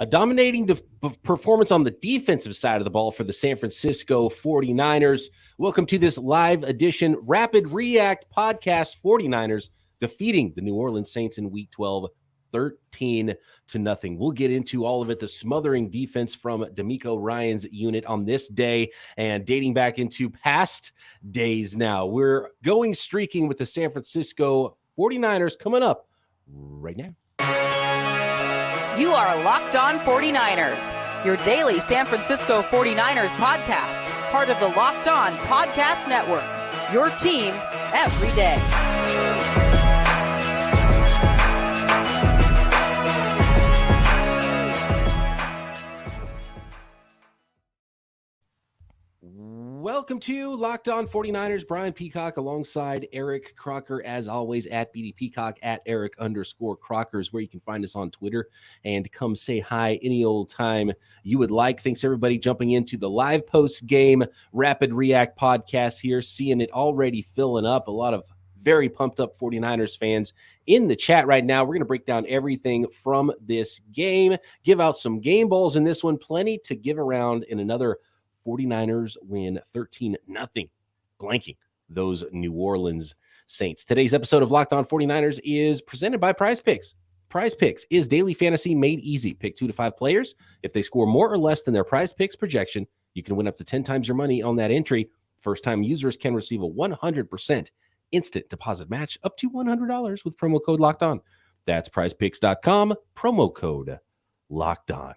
A dominating performance on the defensive side of the ball for the San Francisco 49ers. Welcome to this live edition Rapid React podcast. 49ers defeating the New Orleans Saints in Week 12, 13-0. We'll get into all of it. The smothering defense from D'Amico Ryan's unit on this day and dating back into past days now. We're going streaking with the San Francisco 49ers coming up right now. You are Locked On 49ers, your daily San Francisco 49ers podcast, part of the Locked On Podcast Network, your team every day. Welcome to Locked On 49ers. Brian Peacock alongside Eric Crocker, as always, at BD Peacock, at Eric_Crocker is where you can find us on Twitter, and come say hi any old time you would like. Thanks, everybody, jumping into the live post-game Rapid React podcast here, seeing it already filling up. A lot of very pumped up 49ers fans in the chat right now. We're going to break down everything from this game, give out some game balls in this one, plenty to give around in another 49ers win 13-0, blanking those New Orleans Saints. Today's episode of Locked On 49ers is presented by PrizePicks. PrizePicks is daily fantasy made easy. Pick 2 to 5 players. If they score more or less than their PrizePicks projection, you can win up to 10 times your money on that entry. First-time users can receive a 100% instant deposit match up to $100 with promo code Locked On. That's PrizePicks.com, promo code Locked On.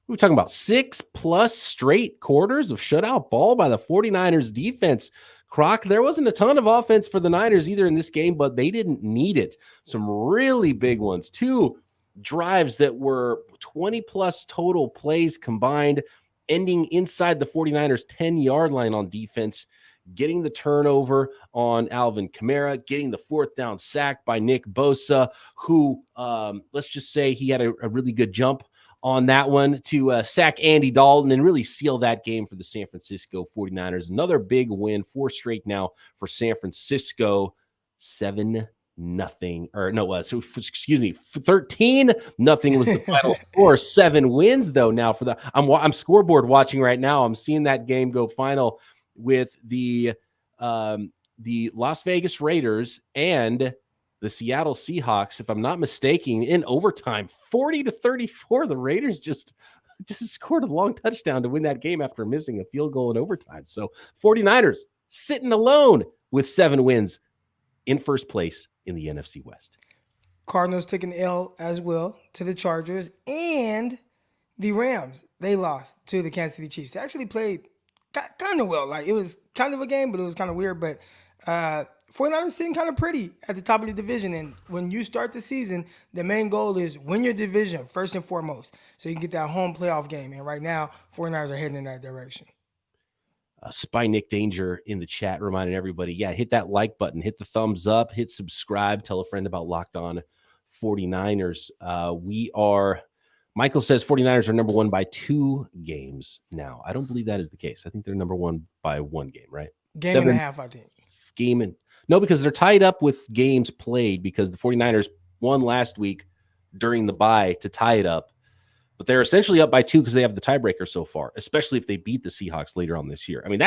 We're talking about 6+ straight quarters of shutout ball by the 49ers defense. Croc, there wasn't a ton of offense for the Niners either in this game, but they didn't need it. Some really big ones. 2 drives that were 20+ total plays combined, ending inside the 49ers 10-yard line on defense, getting the turnover on Alvin Kamara, getting the 4th down sack by Nick Bosa, who, let's just say he had a really good jump on that one to sack Andy Dalton and really seal that game for the San Francisco 49ers. Another big win, 4 straight now for San Francisco, 13-0 was the final score. 7 wins though now for the I'm scoreboard watching right now. I'm seeing that game go final with the Las Vegas Raiders and the Seattle Seahawks, if I'm not mistaken, in overtime, 40-34. The Raiders just scored a long touchdown to win that game after missing a field goal in overtime. So 49ers sitting alone with 7 wins in first place in the NFC West. Cardinals took an L as well to the Chargers, and the Rams, they lost to the Kansas City Chiefs. They actually played kind of well. Like, it was kind of a game, but it was kind of weird. But 49ers sitting kind of pretty at the top of the division. And when you start the season, the main goal is win your division first and foremost, so you can get that home playoff game. And right now, 49ers are heading in that direction. Spy Nick Danger in the chat reminding everybody, hit that like button, hit the thumbs up, hit subscribe, tell a friend about Locked On 49ers. Michael says 49ers are number 1 by 2 games now. I don't believe that is the case. I think they're number 1 by 1 game, right? Game and a half, I think. No, because they're tied up with games played because the 49ers won last week during the bye to tie it up. But they're essentially up by 2 because they have the tiebreaker so far, especially if they beat the Seahawks later on this year. I mean,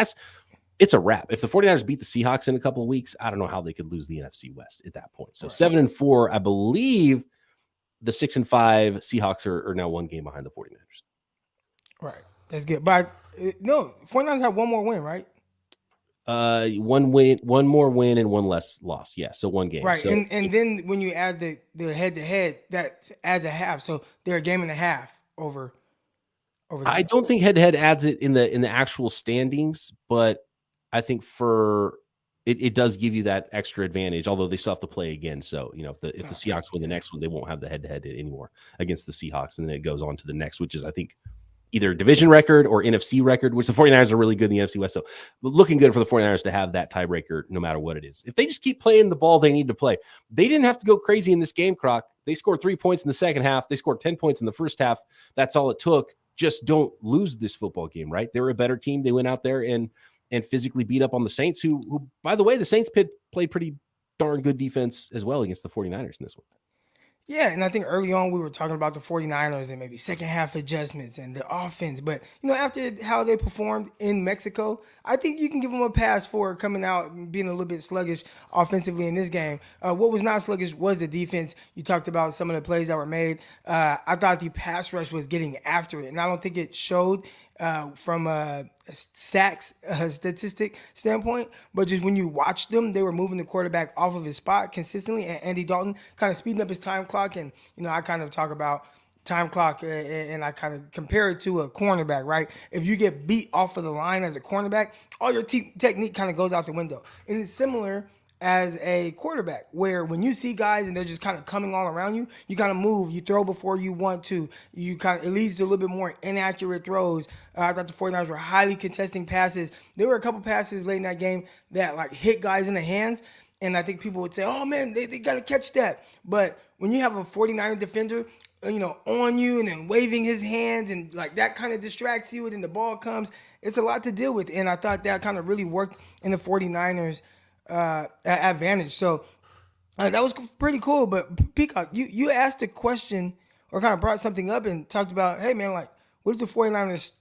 it's a wrap. If the 49ers beat the Seahawks in a couple of weeks, I don't know how they could lose the NFC West at that point. So 7-4, I believe the 6-5 Seahawks are now 1 game behind the 49ers. Right. That's good. But no, 49ers have 1 more win, right? 1 win, 1 more win, and 1 less loss. Yeah, so 1 game. Right, so, and then when you add the head-to-head, that adds a half. So they're a game and a half over. I don't think head-to-head adds it in the actual standings, but I think it does give you that extra advantage. Although they still have to play again. So if the Seahawks win the next one, they won't have the head-to-head anymore against the Seahawks, and then it goes on to the next, which is I think either division record or NFC record, which the 49ers are really good in the NFC West. So looking good for the 49ers to have that tiebreaker no matter what it is. If they just keep playing the ball they need to play, they didn't have to go crazy in this game, Croc. They scored 3 points in the second half. They scored 10 points in the first half. That's all it took. Just don't lose this football game, right? They were a better team. They went out there and physically beat up on the Saints, who by the way, the Saints played pretty darn good defense as well against the 49ers in this one. Yeah, and I think early on we were talking about the 49ers and maybe second half adjustments and the offense. But, after how they performed in Mexico, I think you can give them a pass for coming out and being a little bit sluggish offensively in this game. What was not sluggish was the defense. You talked about some of the plays that were made. I thought the pass rush was getting after it, and I don't think it showed from a sacks statistic standpoint, but just when you watch them, they were moving the quarterback off of his spot consistently, and Andy Dalton kind of speeding up his time clock. And I kind of talk about time clock, and I kind of compare it to a cornerback, right? If you get beat off of the line as a cornerback, all your technique kind of goes out the window. And it's similar as a quarterback, where when you see guys and they're just kind of coming all around you, you kind of move, you throw before you want to. It leads to a little bit more inaccurate throws. I thought the 49ers were highly contesting passes. There were a couple passes late in that game that like hit guys in the hands, and I think people would say, oh man, they got to catch that. But when you have a 49er defender on you and then waving his hands, and like that kind of distracts you, and then the ball comes, it's a lot to deal with. And I thought that kind of really worked in the 49ers advantage. So that was pretty cool. But Peacock, you asked a question or kind of brought something up and talked about, hey man, like what if the 49ers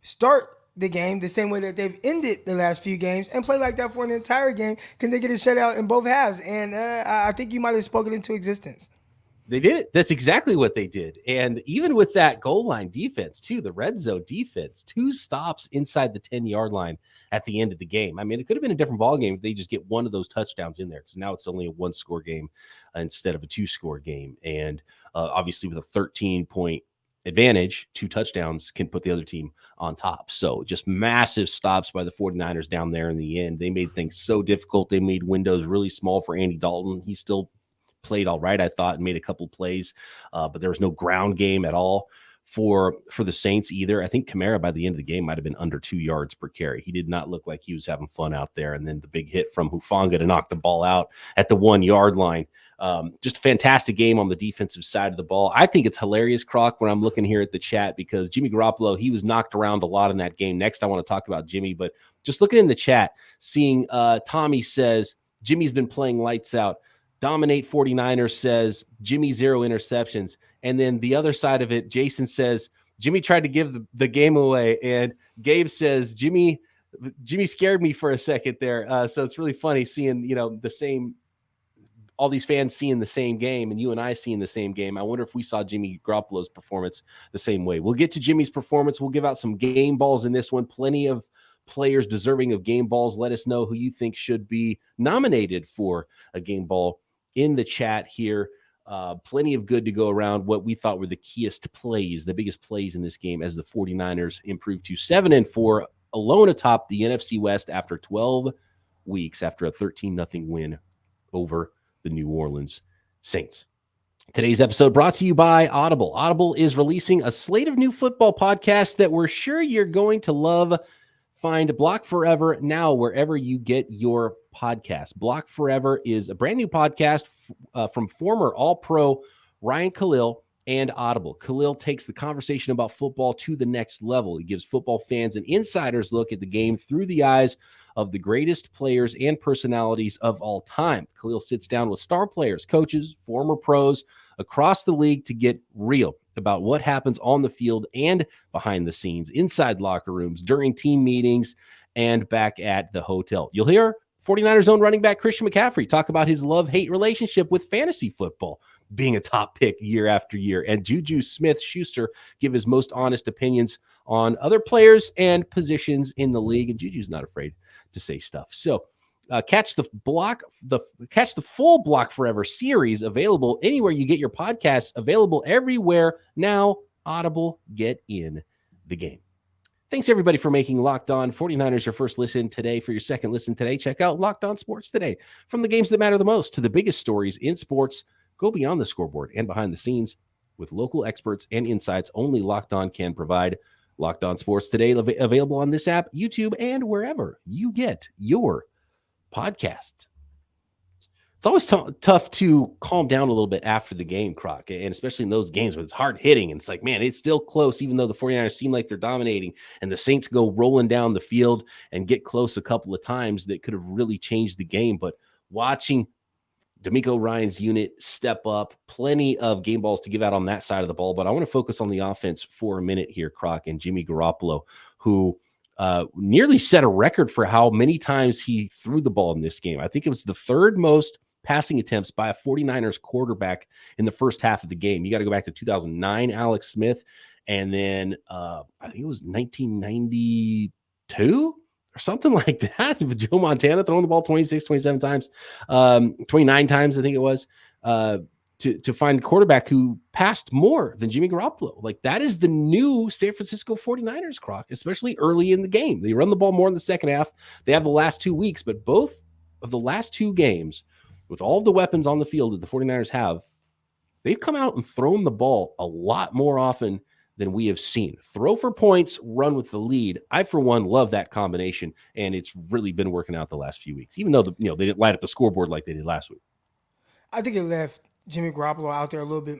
start the game the same way that they've ended the last few games and play like that for an entire game? Can they get a shutout in both halves? And I think you might have spoken into existence. They did it. That's exactly what they did. And even with that goal line defense, too, the red zone defense, 2 stops inside the 10-yard line at the end of the game. I mean, it could have been a different ballgame if they just get one of those touchdowns in there, because now it's only a 1-score game instead of a 2-score game. And obviously with a 13-point advantage, 2 touchdowns can put the other team on top. So just massive stops by the 49ers down there in the end. They made things so difficult. They made windows really small for Andy Dalton. He still played all right, I thought, and made a couple plays, but there was no ground game at all for the Saints either. I think Kamara by the end of the game might have been under 2 yards per carry. He did not look like he was having fun out there. And then the big hit from Hufanga to knock the ball out at the 1-yard line. Just a fantastic game on the defensive side of the ball. I think it's hilarious, Croc, when I'm looking here at the chat, because Jimmy Garoppolo, he was knocked around a lot in that game. Next, I want to talk about Jimmy, but just looking in the chat, seeing Tommy says, Jimmy's been playing lights out. Dominate 49ers says Jimmy 0 interceptions. And then the other side of it, Jason says Jimmy tried to give the game away. And Gabe says Jimmy scared me for a second there. So it's really funny seeing, the same, all these fans seeing the same game and you and I seeing the same game. I wonder if we saw Jimmy Garoppolo's performance the same way. We'll get to Jimmy's performance. We'll give out some game balls in this one. Plenty of players deserving of game balls. Let us know who you think should be nominated for a game ball in the chat here. Plenty of good to go around. What we thought were the keyest plays, the biggest plays in this game, as the 49ers improved to 7-4, alone atop the NFC West after 12 weeks, after a 13-0 win over the New Orleans Saints. Today's episode brought to you by Audible. Audible is releasing a slate of new football podcasts that we're sure you're going to love. Find Block Forever now wherever you get your podcast. Block Forever is a brand new podcast from former All-Pro Ryan Khalil and Audible. Khalil takes the conversation about football to the next level. He gives football fans an insider's look at the game through the eyes of the greatest players and personalities of all time. Khalil sits down with star players, coaches, former pros across the league to get real about what happens on the field and behind the scenes, inside locker rooms, during team meetings, and back at the hotel. You'll hear 49ers own running back Christian McCaffrey talk about his love-hate relationship with fantasy football, being a top pick year after year, and Juju Smith-Schuster give his most honest opinions on other players and positions in the league, and Juju's not afraid to say stuff. So catch the full Block Forever series, available anywhere you get your podcasts, available everywhere now. Audible, get in the game. Thanks everybody for making Locked On 49ers your first listen today. For your second listen today, check out Locked On Sports Today. From the games that matter the most to the biggest stories in sports, go beyond the scoreboard and behind the scenes with local experts and insights only Locked On can provide. Locked On Sports Today, available on this app, YouTube, and wherever you get your podcast. It's always tough to calm down a little bit after the game, Croc, and especially in those games where it's hard hitting. And it's like, man, it's still close, even though the 49ers seem like they're dominating and the Saints go rolling down the field and get close a couple of times that could have really changed the game. But watching D'Amico Ryan's unit step up, plenty of game balls to give out on that side of the ball. But I want to focus on the offense for a minute here, Croc, and Jimmy Garoppolo, who nearly set a record for how many times he threw the ball in this game. I think it was the third most passing attempts by a 49ers quarterback in the first half of the game. You got to go back to 2009, Alex Smith, and then I think it was 1992 or something like that, with Joe Montana throwing the ball 26, 27 times, 29 times, I think it was, to find a quarterback who passed more than Jimmy Garoppolo. Like, that is the new San Francisco 49ers, Croc, especially early in the game. They run the ball more in the second half. They have the last 2 weeks, but both of the last 2 games, with all the weapons on the field that the 49ers have, they've come out and thrown the ball a lot more often than we have seen. Throw for points, run with the lead. I, for one, love that combination, and it's really been working out the last few weeks, even though they didn't light up the scoreboard like they did last week. I think it left Jimmy Garoppolo out there a little bit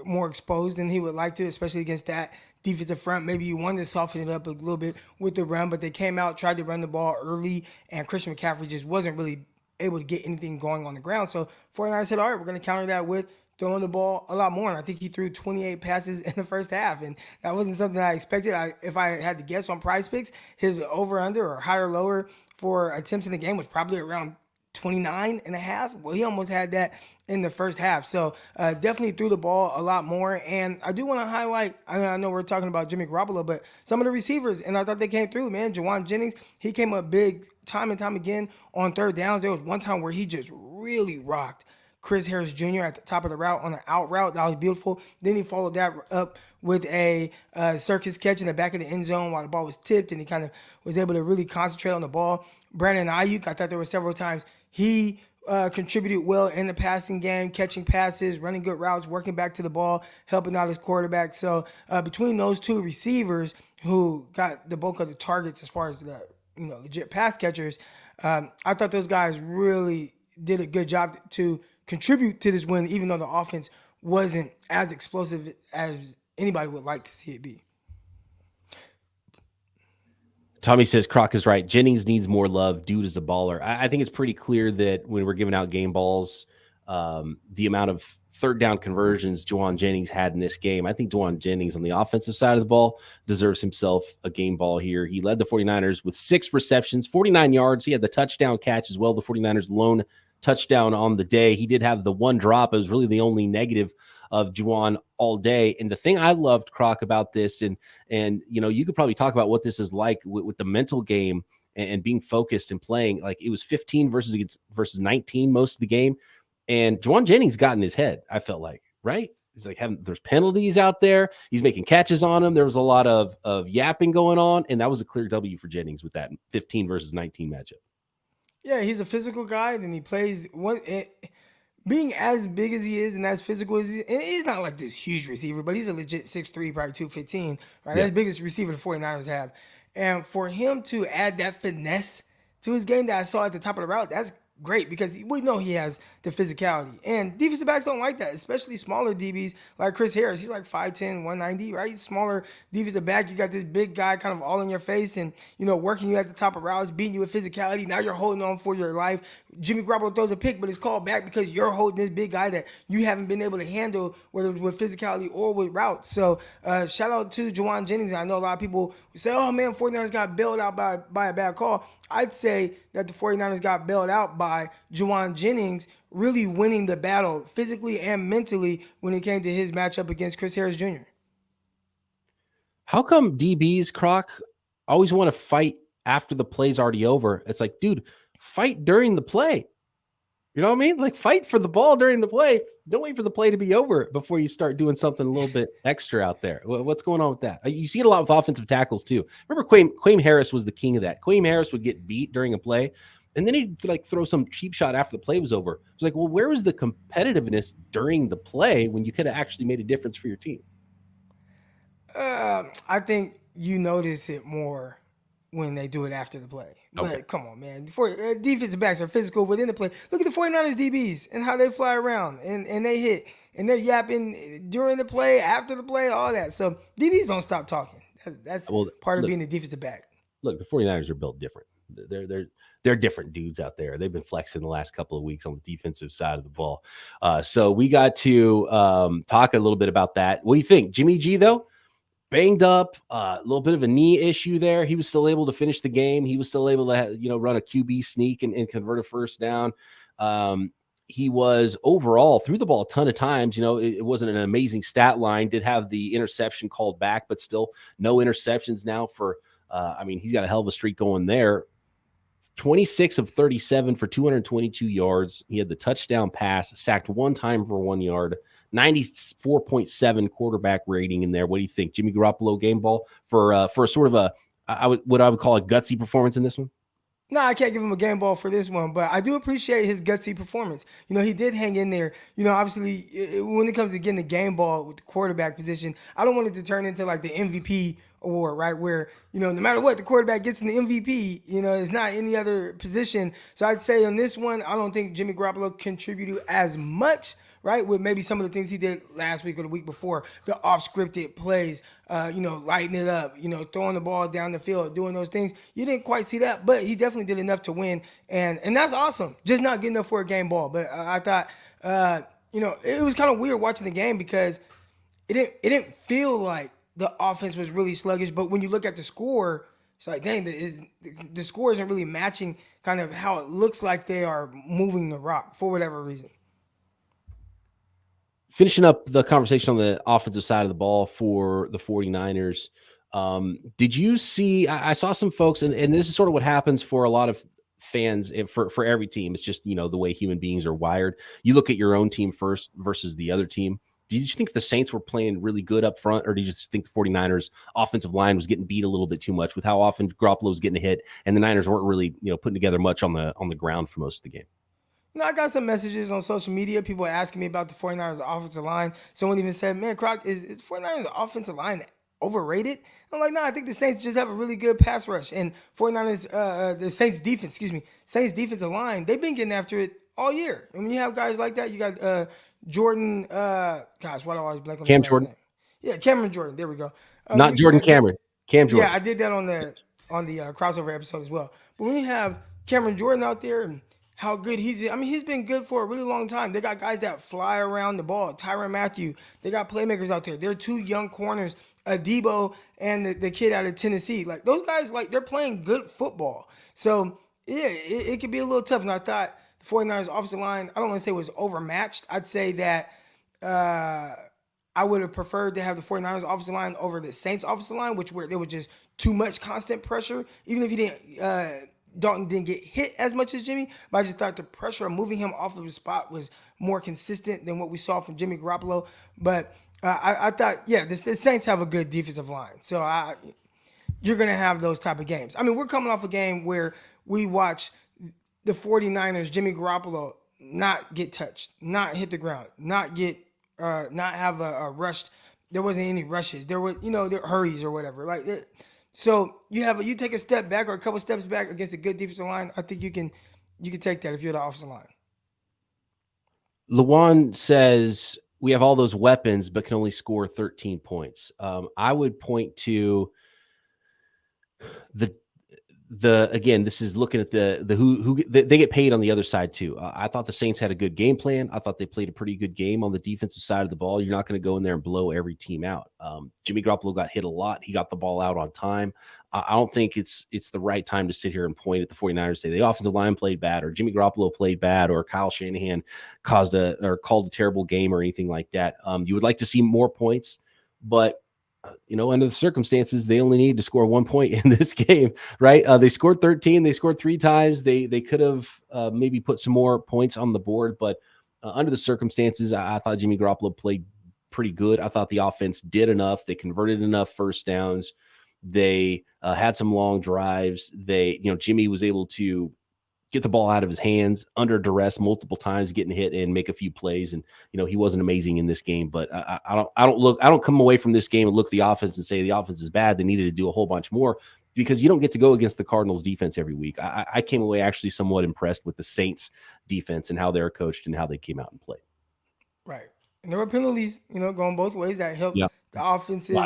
more exposed than he would like to, especially against that defensive front. Maybe you wanted to soften it up a little bit with the run, but they came out, tried to run the ball early, and Christian McCaffrey just wasn't really able to get anything going on the ground. So 49ers said, all right, we're going to counter that with throwing the ball a lot more. And I think he threw 28 passes in the first half. And that wasn't something I expected. If I had to guess on PrizePicks, his over-under or higher lower for attempts in the game was probably around 29 and a half. Well, he almost had that in the first half. So definitely threw the ball a lot more. And I do want to highlight, I know we're talking about Jimmy Garoppolo, but some of the receivers, and I thought they came through, man. Juwan Jennings, he came up big time and time again on third downs. There was one time where he just really rocked Chris Harris Jr. at the top of the route on an out route. That was beautiful. Then he followed that up with a circus catch in the back of the end zone while the ball was tipped, and he kind of was able to really concentrate on the ball. Brandon Ayuk, I thought there were several times he contributed well in the passing game, catching passes, running good routes, working back to the ball, helping out his quarterback. So between those two receivers who got the bulk of the targets as far as the legit pass catchers, I thought those guys really did a good job to contribute to this win, even though the offense wasn't as explosive as anybody would like to see it be. Tommy says Croc is right. Jennings needs more love. Dude is a baller. I think it's pretty clear that when we're giving out game balls, the amount of third down conversions Juwan Jennings had in this game, I think Juwan Jennings on the offensive side of the ball deserves himself a game ball here. He led the 49ers with 6 receptions, 49 yards. He had the touchdown catch as well, the 49ers' lone touchdown on the day. He did have the one drop. It was really the only negative of Juwan all day. And the thing I loved, Croc, about this, and you could probably talk about what this is like with the mental game and being focused and playing. Like, it was 15 versus 19 most of the game. And Juwan Jennings got in his head, I felt like, right? He's like, there's penalties out there. He's making catches on them. There was a lot of yapping going on. And that was a clear W for Jennings with that 15 versus 19 matchup. Yeah, he's a physical guy, and he plays being as big as he is and as physical as he is. And he's not like this huge receiver, but he's a legit 6'3", probably 215, right? Yeah. That's the biggest receiver the 49ers have. And for him to add that finesse to his game that I saw at the top of the route, that's great, because we know he has the physicality. And defensive backs don't like that, especially smaller DBs like Chris Harris. He's like 5'10", 190, right? He's smaller defensive back. You got this big guy kind of all in your face and, working you at the top of routes, beating you with physicality. Now you're holding on for your life. Jimmy Garoppolo throws a pick, but it's called back because you're holding this big guy that you haven't been able to handle, whether it's with physicality or with routes. So shout out to Juwan Jennings. I know a lot of people say, oh, man, 49ers got bailed out by a bad call. I'd say that the 49ers got bailed out by Juwan Jennings really winning the battle physically and mentally when it came to his matchup against Chris Harris Jr. How come DBs, Croc, always want to fight after the play's already over? It's like, dude, fight during the play. You know what I mean? Like, fight for the ball during the play. Don't wait for the play to be over before you start doing something a little bit extra out there. What's going on with that? You see it a lot with offensive tackles too. Remember, Quaim Harris was the king of that. Quaim Harris would get beat during a play, and then he'd throw some cheap shot after the play was over. It was like, well, where was the competitiveness during the play when you could have actually made a difference for your team? I think you notice it more when they do it after the play. Okay. But come on, man. Defensive backs are physical within the play. Look at the 49ers DBs and how they fly around and they hit. And they're yapping during the play, after the play, all that. So DBs don't stop talking. That's part of being a defensive back. look, the 49ers are built different. They're different dudes out there. They've been flexing the last couple of weeks on the defensive side of the ball. So we got to talk a little bit about that. What do you think? Jimmy G, though, banged up, a little bit of a knee issue there. He was still able to finish the game. He was still able to, run a QB sneak and convert a first down. He was overall threw the ball a ton of times. It wasn't an amazing stat line. Did have the interception called back, but still no interceptions now for, he's got a hell of a streak going there. 26 of 37 for 222 yards. He had the touchdown pass, sacked one time for 1 yard, 94.7 quarterback rating in there. What do you think? Jimmy Garoppolo game ball for a sort of what I would call a gutsy performance in this one? No, I can't give him a game ball for this one, but I do appreciate his gutsy performance. He did hang in there. Obviously, when it comes to getting the game ball with the quarterback position, I don't want it to turn into like the MVP award, right? Where, no matter what, the quarterback gets in the MVP, it's not any other position. So I'd say on this one, I don't think Jimmy Garoppolo contributed as much, right? With maybe some of the things he did last week or the week before, the off-scripted plays, lighting it up, throwing the ball down the field, doing those things. You didn't quite see that, but he definitely did enough to win. And that's awesome. Just not good enough for a game ball. But I thought, it was kind of weird watching the game because it didn't feel like the offense was really sluggish. But when you look at the score, it's like, dang, the score isn't really matching kind of how it looks like they are moving the rock for whatever reason. Finishing up the conversation on the offensive side of the ball for the 49ers, did you see – I saw some folks, and this is sort of what happens for a lot of fans for every team. It's just, the way human beings are wired. You look at your own team first versus the other team. Did you think the Saints were playing really good up front, or did you just think the 49ers offensive line was getting beat a little bit too much with how often Garoppolo was getting hit, and the Niners weren't really putting together much on the ground for most of the game? I got some messages on social media, people asking me about the 49ers offensive line. Someone even said, man, Croc, is 49ers offensive line overrated? I'm like, no, I think the Saints just have a really good pass rush. And 49ers, the Saints defensive line, they've been getting after it all year. And when you have guys like that, you got Jordan, why do I always blank on Cam Jordan? Name? Yeah, Cameron Jordan. There we go. Not Jordan Cameron. Cam Jordan. Yeah, I did that on the crossover episode as well. But when you have Cameron Jordan out there and how good he's been good for a really long time. They got guys that fly around the ball. Tyrann Mathieu. They got playmakers out there. They're two young corners, Debo and the kid out of Tennessee. Like, those guys, like, they're playing good football. So, yeah, it could be a little tough. And I thought the 49ers offensive line, I don't want to say it was overmatched. I'd say that I would have preferred to have the 49ers offensive line over the Saints offensive line, where there was just too much constant pressure. Even if he didn't Dalton didn't get hit as much as Jimmy, but I just thought the pressure of moving him off of the spot was more consistent than what we saw from Jimmy Garoppolo. But I thought, yeah, the Saints have a good defensive line. So you're going to have those type of games. We're coming off a game where we watch the 49ers, Jimmy Garoppolo, not get touched, not hit the ground, not have a rush. There wasn't any rushes. There were, there hurries or whatever. So you take a step back or a couple steps back against a good defensive line. I think you can take that if you're the offensive line. Lawan says we have all those weapons, but can only score 13 points. I would point to again, this is looking at the who they get paid on the other side too. I thought the Saints had a good game plan. I thought they played a pretty good game on the defensive side of the ball. You're not going to go in there and blow every team out. Jimmy Garoppolo got hit a lot. He got the ball out on time. I don't think it's the right time to sit here and point at the 49ers and say the offensive line played bad or Jimmy Garoppolo played bad or Kyle Shanahan called a terrible game or anything like that. You would like to see more points, but under the circumstances, they only need to score 1 point in this game, right? They scored 13. They scored 3 times. They could have maybe put some more points on the board, but under the circumstances, I thought Jimmy Garoppolo played pretty good. I thought the offense did enough. They converted enough first downs. They had some long drives. Jimmy was able to get the ball out of his hands under duress multiple times, getting hit and make a few plays. And, he wasn't amazing in this game, but I don't come away from this game and look at the offense and say the offense is bad. They needed to do a whole bunch more because you don't get to go against the Cardinals defense every week. I came away actually somewhat impressed with the Saints defense and how they're coached and how they came out and played. Right. And there were penalties, going both ways that helped The offenses,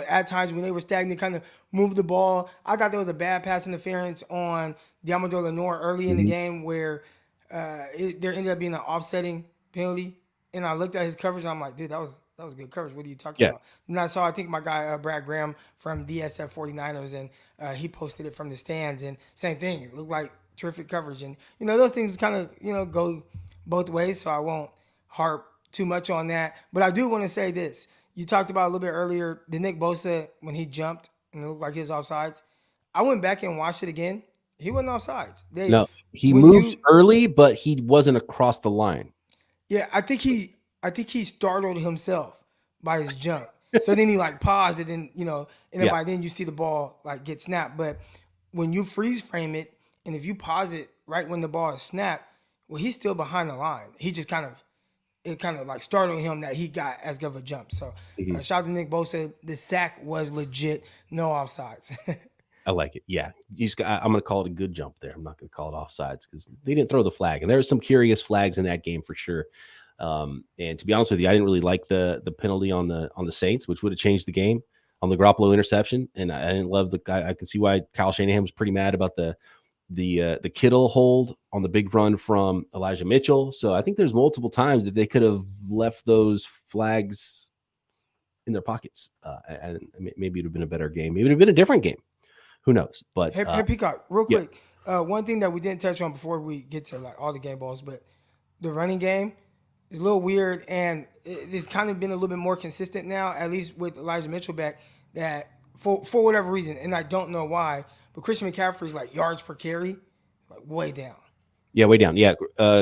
at times when they were stagnant, kind of moved the ball. I thought there was a bad pass interference on Diamador Lenore early in the game where there ended up being an offsetting penalty. And I looked at his coverage and I'm like, dude, that was good coverage. What are you talking about? And I saw, I think my guy, Brad Graham from DSF 49ers, and he posted it from the stands. And same thing. It looked like terrific coverage. And, those things kind of, go both ways. So I won't harp too much on that. But I do want to say this. You talked about a little bit earlier, the Nick Bosa, when he jumped and it looked like he was offsides. I went back and watched it again. He wasn't offsides. No, he moved early, but he wasn't across the line. Yeah, I think he startled himself by his jump. So then he paused it and, and then by then you see the ball get snapped. But when you freeze frame it, and if you pause it right when the ball is snapped, well, he's still behind the line. He just kind of startled him that he got as good of a jump. So shout out to Nick Bosa. The sack was legit, no offsides. I like it. Yeah. I'm going to call it a good jump there. I'm not going to call it offsides because they didn't throw the flag. And there were some curious flags in that game for sure. And to be honest with you, I didn't really like the penalty on the Saints, which would have changed the game on the Garoppolo interception. And I didn't love the guy. I can see why Kyle Shanahan was pretty mad about the Kittle hold on the big run from Elijah Mitchell. So I think there's multiple times that they could have left those flags in their pockets. And maybe it would have been a better game. Maybe it would have been a different game. Who knows? But hey Peacock, real quick. One thing that we didn't touch on before we get to all the game balls, but the running game is a little weird, and it's kind of been a little bit more consistent now, at least with Elijah Mitchell back, that for whatever reason, and I don't know why, but Christian McCaffrey's yards per carry, way down. Yeah, way down. Yeah.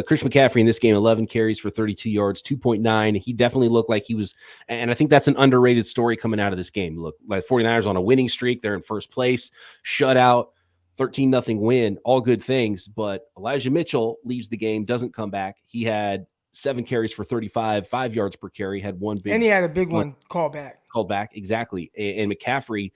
Christian McCaffrey in this game, 11 carries for 32 yards, 2.9. He definitely looked like he was, and I think that's an underrated story coming out of this game. Look, 49ers on a winning streak. They're in first place, shutout, 13-0 win, all good things. But Elijah Mitchell leaves the game, doesn't come back. He had 7 carries for 35, 5 yards per carry, had one big. And he had a big one called back. Called back, exactly. And McCaffrey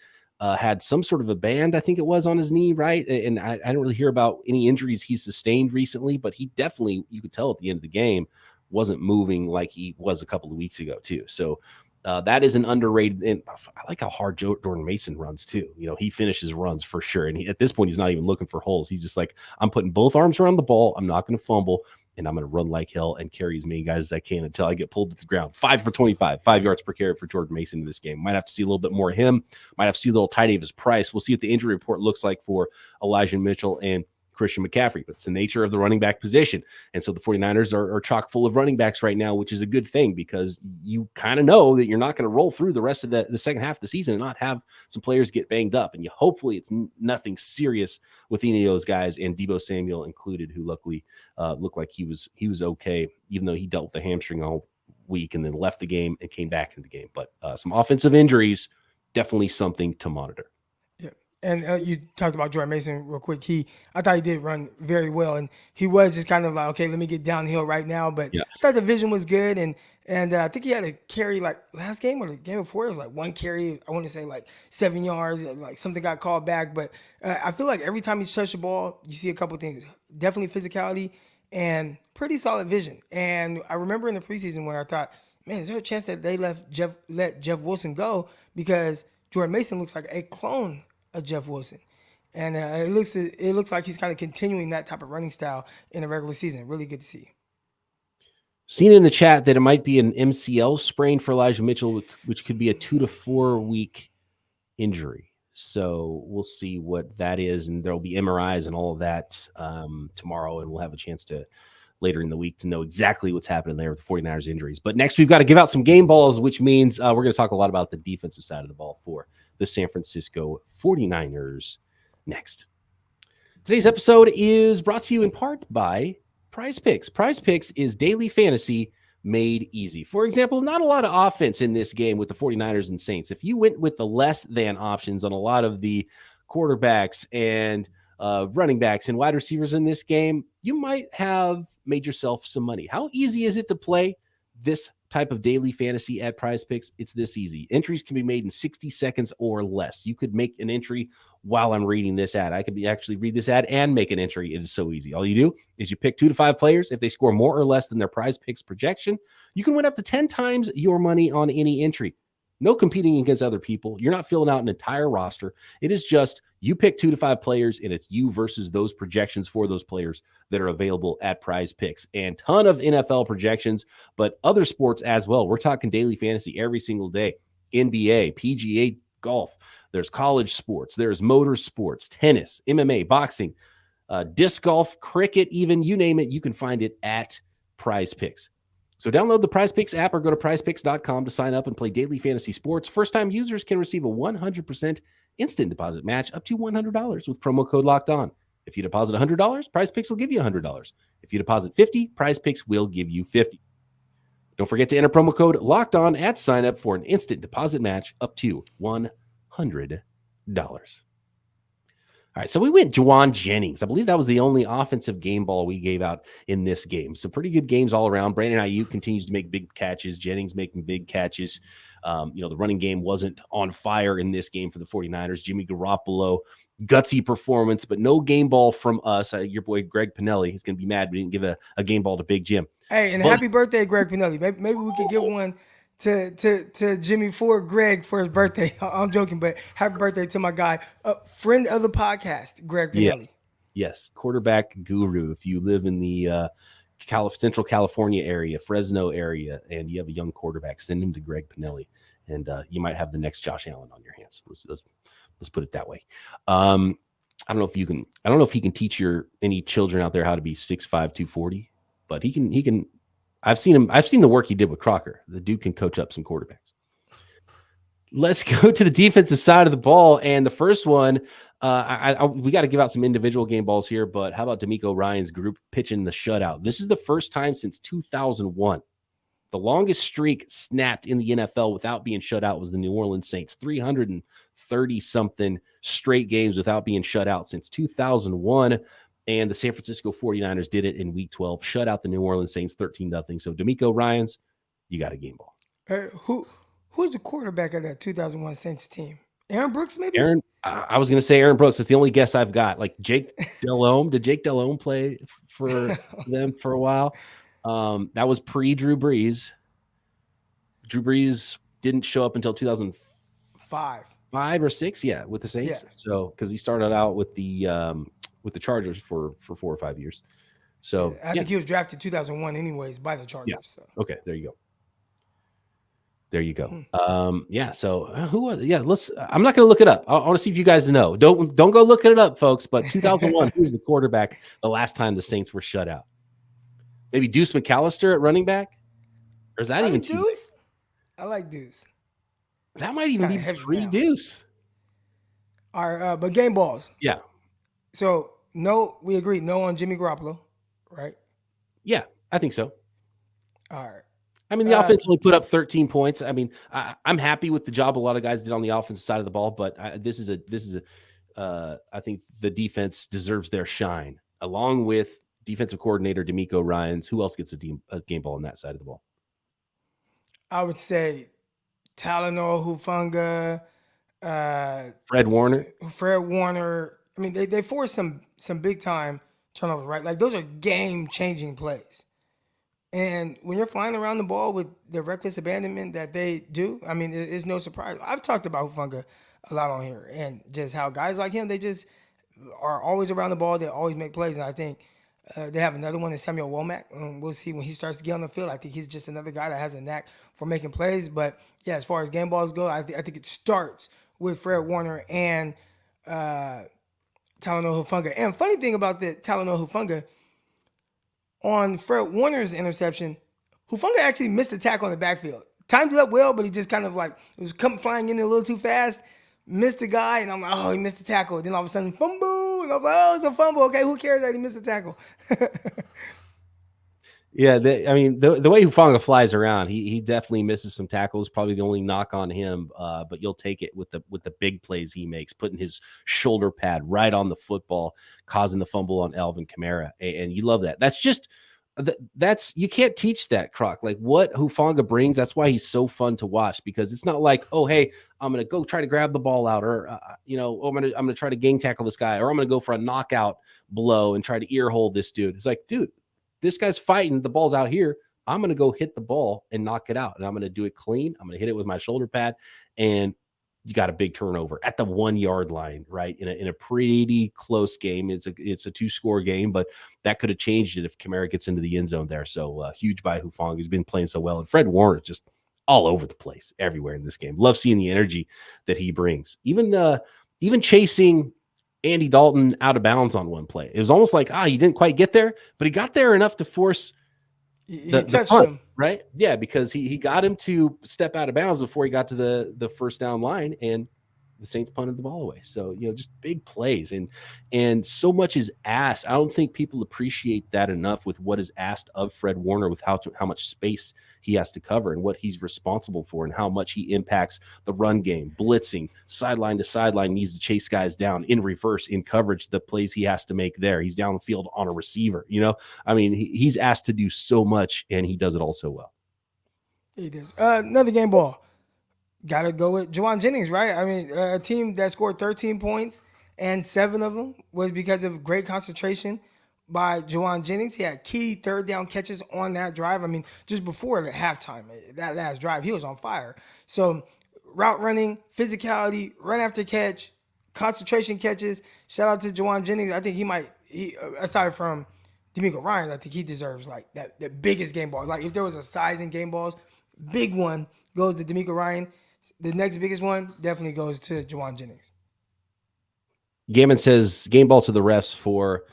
had some sort of a band, I think it was, on his knee, right? And I didn't really hear about any injuries he sustained recently, but he definitely, you could tell at the end of the game, wasn't moving like he was a couple of weeks ago too. So that is an underrated, and I like how hard Jordan Mason runs too. He finishes runs for sure. And at this point, he's not even looking for holes. He's just like, I'm putting both arms around the ball. I'm not going to fumble. And I'm going to run like hell and carry as many guys as I can until I get pulled to the ground. 5 for 25, 5 yards per carry for Jordan Mason in this game. Might have to see a little bit more of him. Might have to see a little Ty Davis Price. We'll see what the injury report looks like for Elijah Mitchell and Christian McCaffrey. But it's the nature of the running back position. And so the 49ers are chock full of running backs right now, which is a good thing because you kind of know that you're not going to roll through the rest of the second half of the season and not have some players get banged up. And hopefully it's nothing serious with any of those guys, and Deebo Samuel included, who luckily looked like he was okay, even though he dealt with a hamstring all week and then left the game and came back into the game. But some offensive injuries, definitely something to monitor. And you talked about Jordan Mason real quick. I thought he did run very well, and he was just kind of like, okay, let me get downhill right now. But I thought the vision was good, and I think he had a carry last game or the game before. It was one carry. I want to say 7 yards. Something got called back, but I feel like every time he touched the ball, you see a couple things. Definitely physicality and pretty solid vision. And I remember in the preseason when I thought, man, is there a chance that they let Jeff Wilson go, because Jordan Mason looks like a clone of Jeff Wilson, and it looks like he's kind of continuing that type of running style in the regular season. Really good to see. Seen in the chat that it might be an MCL sprain for Elijah Mitchell, which could be a 2 to 4 week injury. So we'll see what that is, and there'll be MRIs and all of that tomorrow, and we'll have a chance to later in the week to know exactly what's happening there with the 49ers injuries. But next, we've got to give out some game balls, which means we're going to talk a lot about the defensive side of the ball for the San Francisco 49ers next. Today's episode is brought to you in part by PrizePicks. PrizePicks is daily fantasy made easy. For example, not a lot of offense in this game with the 49ers and Saints. If you went with the less than options on a lot of the quarterbacks and running backs and wide receivers in this game, you might have made yourself some money. How easy is it to play this type of daily fantasy at PrizePicks? It's this easy. Entries can be made in 60 seconds or less. You could make an entry while I'm reading this ad. I could actually read this ad and make an entry. It is so easy. All you do is you pick 2 to 5 players. If they score more or less than their PrizePicks projection, you can win up to 10 times your money on any entry. No competing against other people. You're not filling out an entire roster. It is just you pick 2 to 5 players, and it's you versus those projections for those players that are available at PrizePicks. And ton of NFL projections, but other sports as well. We're talking daily fantasy every single day. NBA, PGA, golf. There's college sports. There's motor sports, tennis, MMA, boxing, disc golf, cricket, even you name it, you can find it at PrizePicks. So download the PrizePicks app or go to prizepicks.com to sign up and play daily fantasy sports. First-time users can receive a 100% instant deposit match up to $100 with promo code Locked On. If you deposit $100, PrizePicks will give you $100. If you deposit $50, PrizePicks will give you $50. Don't forget to enter promo code Locked On at sign up for an instant deposit match up to $100. All right, so we went Juwan Jennings. I believe that was the only offensive game ball we gave out in this game. So pretty good games all around. Brandon Ayuk continues to make big catches. Jennings making big catches. The running game wasn't on fire in this game for the 49ers. Jimmy Garoppolo, gutsy performance, but no game ball from us. Your boy Greg Pinelli, he's going to be mad we didn't give a game ball to Big Jim. Hey, and happy birthday, Greg Pinelli. Maybe we could give one to Jimmy for Greg for his birthday. I'm joking, but happy birthday to my guy, friend of the podcast, Greg Pinelli. Yes, quarterback guru. If you live in the Central California area, Fresno area, and you have a young quarterback, send him to Greg Pinelli, and you might have the next Josh Allen on your hands. Let's put it that way. I don't know if he can teach any children out there how to be 6'5", 240, but he can. I've seen the work he did with Crocker. The dude can coach up some quarterbacks. Let's go to the defensive side of the ball. And the first one, we got to give out some individual game balls here, but how about DeMeco Ryans' group pitching the shutout? This is the first time since 2001. The longest streak snapped in the NFL without being shut out was the New Orleans Saints. 330-something straight games without being shut out since 2001. And the San Francisco 49ers did it in week 12, shut out the New Orleans Saints 13-0. So DeMeco Ryans, you got a game ball. Who's the quarterback of that 2001 Saints team? Aaron Brooks, maybe? I was going to say Aaron Brooks. It's the only guess I've got. Like Jake Delhomme. Did Jake Delhomme play for them for a while? That was pre-Drew Brees. Drew Brees didn't show up until 2005 or 6, with the Saints. Yeah. So because he started out with the Chargers for 4 or 5 years. So I think he was drafted 2001 anyways by the Chargers. Yeah. So. Okay, there you go. So who was I'm not going to look it up. I want to see if you guys know. Don't go looking it up, folks, but 2001, who's the quarterback the last time the Saints were shut out? Maybe Deuce McAllister at running back? Or is that even Deuce? I like Deuce. That might even be pre-Deuce. All right, but game balls. Yeah. So, no, we agree. No on Jimmy Garoppolo, right? Yeah, I think so. All right. I mean, the offense only put up 13 points. I mean, I'm happy with the job a lot of guys did on the offensive side of the ball, but I think the defense deserves their shine, along with defensive coordinator DeMeco Ryans. Who else gets a game ball on that side of the ball? I would say Talanoa Hufanga, Fred Warner. I mean, they forced some big time turnovers, right? Like those are game changing plays. And when you're flying around the ball with the reckless abandonment that they do, I mean, it's no surprise. I've talked about Hufanga a lot on here and just how guys like him, they just are always around the ball. They always make plays. And I think they have another one in Samuel Womack. We'll see when he starts to get on the field. I think he's just another guy that has a knack for making plays. But yeah, as far as game balls go, I think it starts with Fred Warner and Talanoa Hufanga. And funny thing about the Talanoa Hufanga, on Fred Warner's interception, Hufanga actually missed the tackle in the backfield. Timed it up well, but he just kind of like, it was coming flying in a little too fast, missed the guy, and I'm like, oh, he missed the tackle. Then all of a sudden, fumble, and I'm like, oh, it's a fumble. Okay, who cares that he missed the tackle? Yeah, the way Hufanga flies around, he definitely misses some tackles. Probably the only knock on him, but you'll take it with the big plays he makes, putting his shoulder pad right on the football, causing the fumble on Alvin Kamara, and you love that. That's you can't teach that, Croc. Like what Hufanga brings, that's why he's so fun to watch, because it's not like, oh, hey, I'm gonna go try to grab the ball out, or I'm gonna try to gang tackle this guy, or I'm gonna go for a knockout blow and try to ear hold this dude. It's like, dude, this guy's fighting. The ball's out here. I'm going to go hit the ball and knock it out. And I'm going to do it clean. I'm going to hit it with my shoulder pad. And you got a big turnover at the 1 yard line, right? In a pretty close game. It's a 2-score game, but that could have changed it if Kamara gets into the end zone there. So huge by Hufanga, who's been playing so well. And Fred Warner just all over the place, everywhere in this game. Love seeing the energy that he brings. Even chasing Andy Dalton out of bounds on one play. It was almost like, he didn't quite get there, but he got there enough to force the touched punt, him. right? Yeah, because he got him to step out of bounds before he got to the first down line, and the Saints punted the ball away. So, just big plays, and so much is asked. I don't think people appreciate that enough with what is asked of Fred Warner, with how much space he has to cover and what he's responsible for and how much he impacts the run game, blitzing, sideline to sideline, needs to chase guys down, in reverse, in coverage, the plays he has to make there. He's down the field on a receiver. He's asked to do so much, and he does it all so well. He does. Another game ball. Got to go with Juwan Jennings, right? I mean, a team that scored 13 points and 7 of them was because of great concentration by Juwan Jennings. He had key third down catches on that drive. I mean, just before the halftime, that last drive, he was on fire. So route running, physicality, run after catch, concentration catches. Shout out to Juwan Jennings. I think he aside from D'Amico Ryan, I think he deserves like that the biggest game ball. Like if there was a size in game balls, big one goes to D'Amico Ryan. The next biggest one definitely goes to Juwan Jennings. Gammon says game ball to the refs for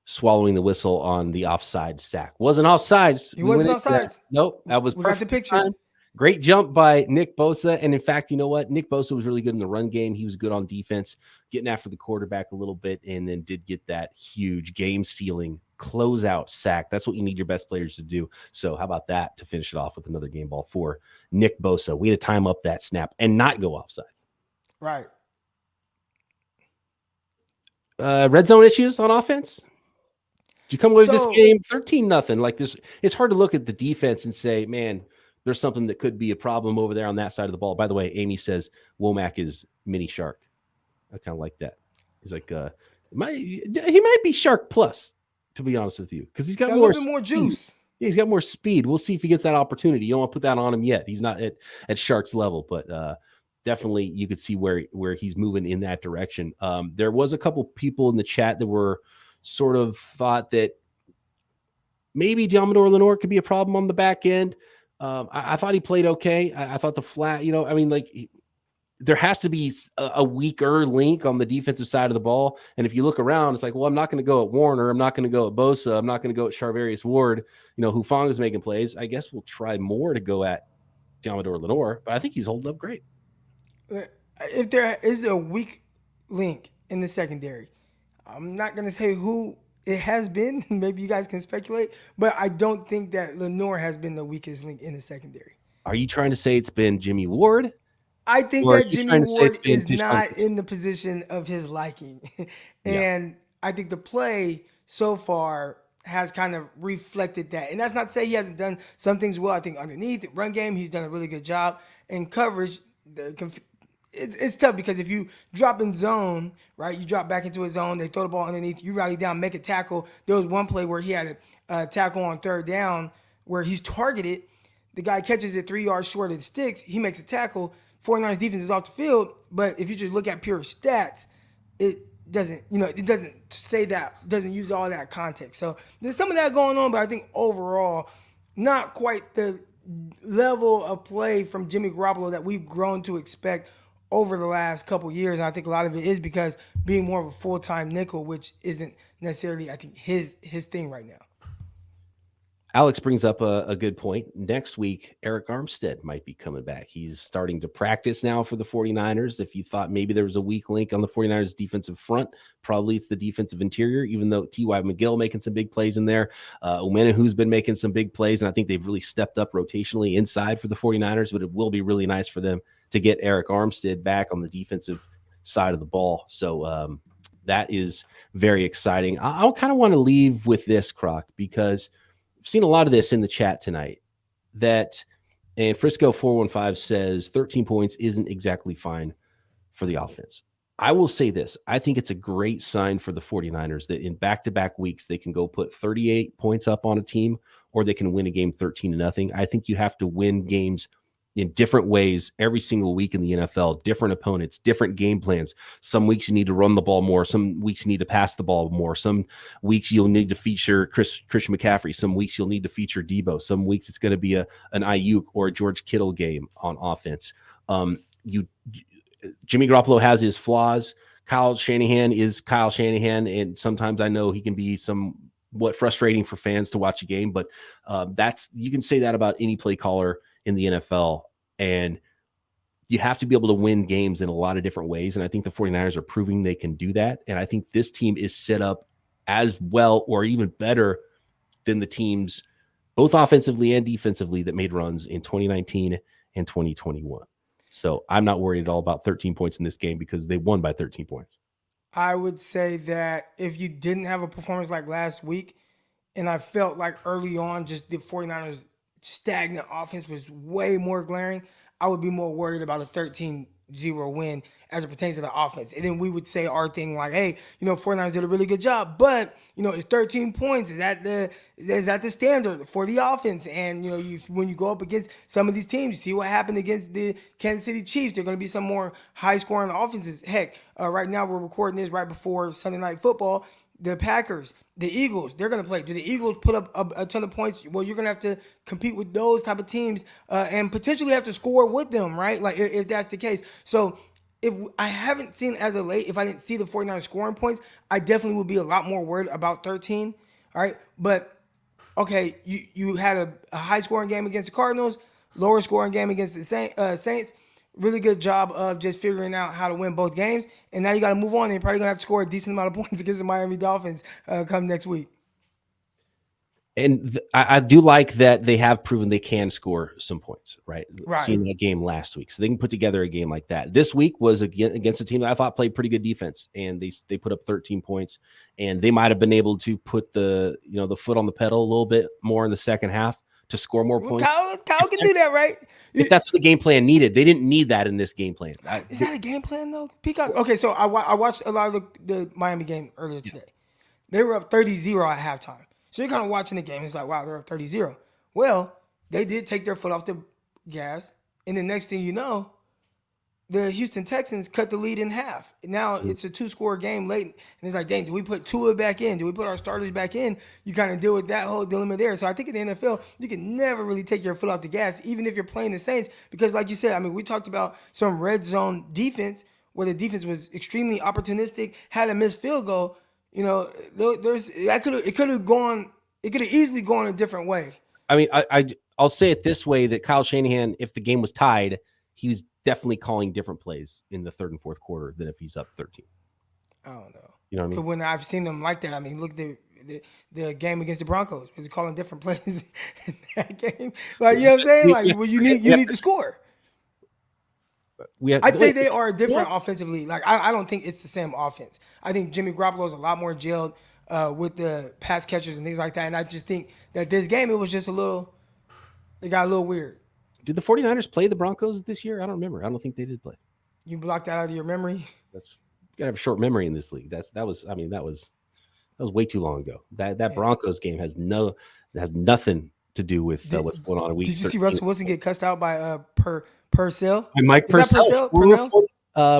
swallowing the whistle on the offside sack. Wasn't offsides. He wasn't offsides. Nope. That was we got the picture. Time. Great jump by Nick Bosa. And in fact, you know what? Nick Bosa was really good in the run game. He was good on defense, getting after the quarterback a little bit, and then did get that huge game-sealing closeout sack. That's what you need your best players to do. So how about that to finish it off with another game ball for Nick Bosa? We had to time up that snap and not go offsides. Right. Red zone issues on offense? Did you come away with this game 13-0? Like this, it's hard to look at the defense and say, man, there's something that could be a problem over there on that side of the ball. By the way, Amy says Womack is mini Shark. I kind of like that. He's like, he might be Shark Plus, to be honest with you, because he's got a little bit more juice. Yeah, he's got more speed. We'll see if he gets that opportunity. You don't want to put that on him yet. He's not at Shark's level, but definitely you could see where he's moving in that direction. There was a couple people in the chat that were sort of thought that maybe Diamador Lenore could be a problem on the back end. I thought he played okay. I thought the flat, there has to be a weaker link on the defensive side of the ball. And if you look around, it's like, well, I'm not going to go at Warner. I'm not going to go at Bosa. I'm not going to go at Charvarius Ward. Hufanga's making plays. I guess we'll try more to go at Diamador Lenore, but I think he's holding up great. If there is a weak link in the secondary, I'm not going to say who it has been. Maybe you guys can speculate, but I don't think that Lenore has been the weakest link in the secondary. Are you trying to say it's been Jimmy Ward? I think that Jimmy Ward is not in the position of his liking. And I think the play so far has kind of reflected that. And that's not to say he hasn't done some things well. I think underneath, run game, he's done a really good job. In coverage, it's tough because if you drop in zone, right, you drop back into a zone, they throw the ball underneath, you rally down, make a tackle. There was one play where he had a tackle on third down where he's targeted. The guy catches it 3 yards short of the sticks. He makes a tackle. 49ers defense is off the field. But if you just look at pure stats, it doesn't say that, doesn't use all that context. So there's some of that going on, but I think overall, not quite the level of play from Jimmy Garoppolo that we've grown to expect over the last couple years. And I think a lot of it is because being more of a full-time nickel, which isn't necessarily, I think, his thing right now. Alex brings up a good point. Next week, Eric Armstead might be coming back. He's starting to practice now for the 49ers. If you thought maybe there was a weak link on the 49ers defensive front, probably it's the defensive interior, even though T.Y. McGill making some big plays in there. Omenahu's been making some big plays, and I think they've really stepped up rotationally inside for the 49ers, but it will be really nice for them to get Eric Armstead back on the defensive side of the ball. So that is very exciting. I kind of want to leave with this, Croc, because I've seen a lot of this in the chat tonight and Frisco 415 says 13 points isn't exactly fine for the offense. I will say this. I think it's a great sign for the 49ers that in back-to-back weeks, they can go put 38 points up on a team, or they can win a game 13-0. I think you have to win games in different ways every single week in the NFL, different opponents, different game plans. Some weeks you need to run the ball more. Some weeks you need to pass the ball more. Some weeks you'll need to feature Christian McCaffrey. Some weeks you'll need to feature Debo. Some weeks it's going to be an Ayuk or a George Kittle game on offense. Jimmy Garoppolo has his flaws. Kyle Shanahan is Kyle Shanahan, and sometimes I know he can be somewhat frustrating for fans to watch a game, but you can say that about any play caller in the NFL, and you have to be able to win games in a lot of different ways, and I think the 49ers are proving they can do that, and I think this team is set up as well or even better than the teams, both offensively and defensively, that made runs in 2019 and 2021. So I'm not worried at all about 13 points in this game because they won by 13 points. I would say that if you didn't have a performance like last week, and I felt like early on just the 49ers stagnant offense was way more glaring, I would be more worried about a 13-0 win as it pertains to the offense. And then we would say our thing like, hey, 49ers did a really good job, but, it's 13 points. Is that the standard for the offense? And, when you go up against some of these teams, you see what happened against the Kansas City Chiefs. There are going to be some more high-scoring offenses. Heck, right now we're recording this right before Sunday Night Football. The Packers, the Eagles, they're going to play. Do the Eagles put up a ton of points? Well, you're going to have to compete with those type of teams and potentially have to score with them, right? Like, if that's the case. So, if I haven't seen as of late, if I didn't see the 49ers scoring points, I definitely would be a lot more worried about 13, all right? But, okay, you had a high-scoring game against the Cardinals, lower-scoring game against the Saints. Really good job of just figuring out how to win both games. And now you got to move on. And you're probably going to have to score a decent amount of points against the Miami Dolphins come next week. And I do like that they have proven they can score some points, right? Seeing that game last week. So they can put together a game like that. This week was against a team that I thought played pretty good defense, and they put up 13 points, and they might have been able to put the foot on the pedal a little bit more in the second half to score more points. Kyle can do that, right? If that's what the game plan needed. They didn't need that in this game plan. Is that a game plan, though? Peacock? Okay, so I watched a lot of the Miami game earlier today. They were up 30-0 at halftime. So you're kind of watching the game. It's like, wow, they're up 30-0. Well, they did take their foot off the gas. And the next thing you know, the Houston Texans cut the lead in half. Now it's a 2-score game late. And it's like, dang, do we put Tua back in? Do we put our starters back in? You kind of deal with that whole dilemma there. So I think in the NFL, you can never really take your foot off the gas, even if you're playing the Saints. Because like you said, I mean, we talked about some red zone defense where the defense was extremely opportunistic, had a missed field goal. It could have easily gone a different way. I mean, I'll say it this way, that Kyle Shanahan, if the game was tied, he was definitely calling different plays in the third and fourth quarter than if he's up 13. I don't know. You know what I mean? But when I've seen them like that, I mean, look at the game against the Broncos. Was he calling different plays in that game? Like, you know what I'm saying? Like, well, you need to score. I'd say they are different offensively. Like, I don't think it's the same offense. I think Jimmy Garoppolo is a lot more gelled with the pass catchers and things like that. And I just think that this game, it was just it got a little weird. Did the 49ers play the Broncos this year? I don't remember. I don't think they did play. You blocked that out of your memory? You gotta have a short memory in this league. That was way too long ago. That Broncos game has nothing to do with what's going on in week 13. Did you see Russell Wilson get cussed out by Purcell? And Mike Purcell.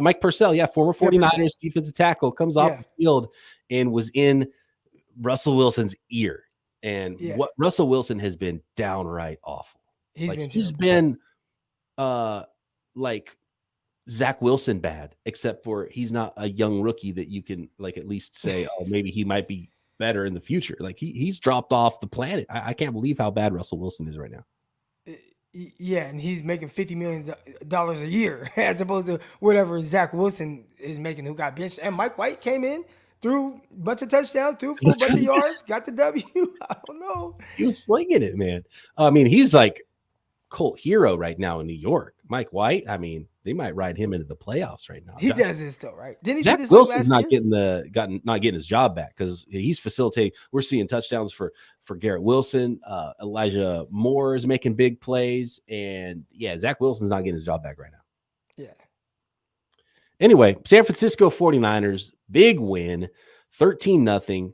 Mike Purcell, former 49ers defensive tackle, comes off the field and was in Russell Wilson's ear. And what Russell Wilson has been downright awful. He's been like Zach Wilson bad, except for he's not a young rookie that you can like at least say, oh, maybe he might be better in the future. Like he's dropped off the planet. I can't believe how bad Russell Wilson is right now. Yeah, and he's making $50 million a year as opposed to whatever Zach Wilson is making, who got benched. And Mike White came in, threw a bunch of touchdowns, threw a full bunch of yards, got the W. I don't know. He was slinging it, man. I mean, he's like cult hero right now in New York. Mike White, I mean, they might ride him into the playoffs right now. He does this though, right? Didn't he? Zach Wilson's not getting his job back because he's facilitating. We're seeing touchdowns for Garrett Wilson. Elijah Moore is making big plays, and Zach Wilson's not getting his job back right now. Yeah. Anyway, San Francisco 49ers, big win, 13-0,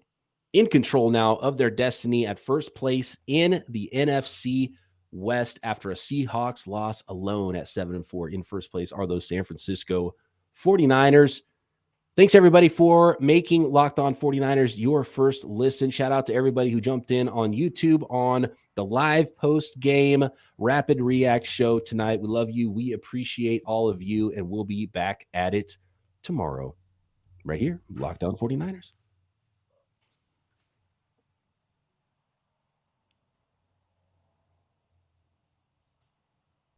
in control now of their destiny at first place in the NFC West after a Seahawks loss alone at 7-4. In first place are those San Francisco 49ers. Thanks, everybody, for making Locked On 49ers your first listen. Shout out to everybody who jumped in on YouTube on the live post-game Rapid React show tonight. We love you. We appreciate all of you, and we'll be back at it tomorrow right here, Locked On 49ers.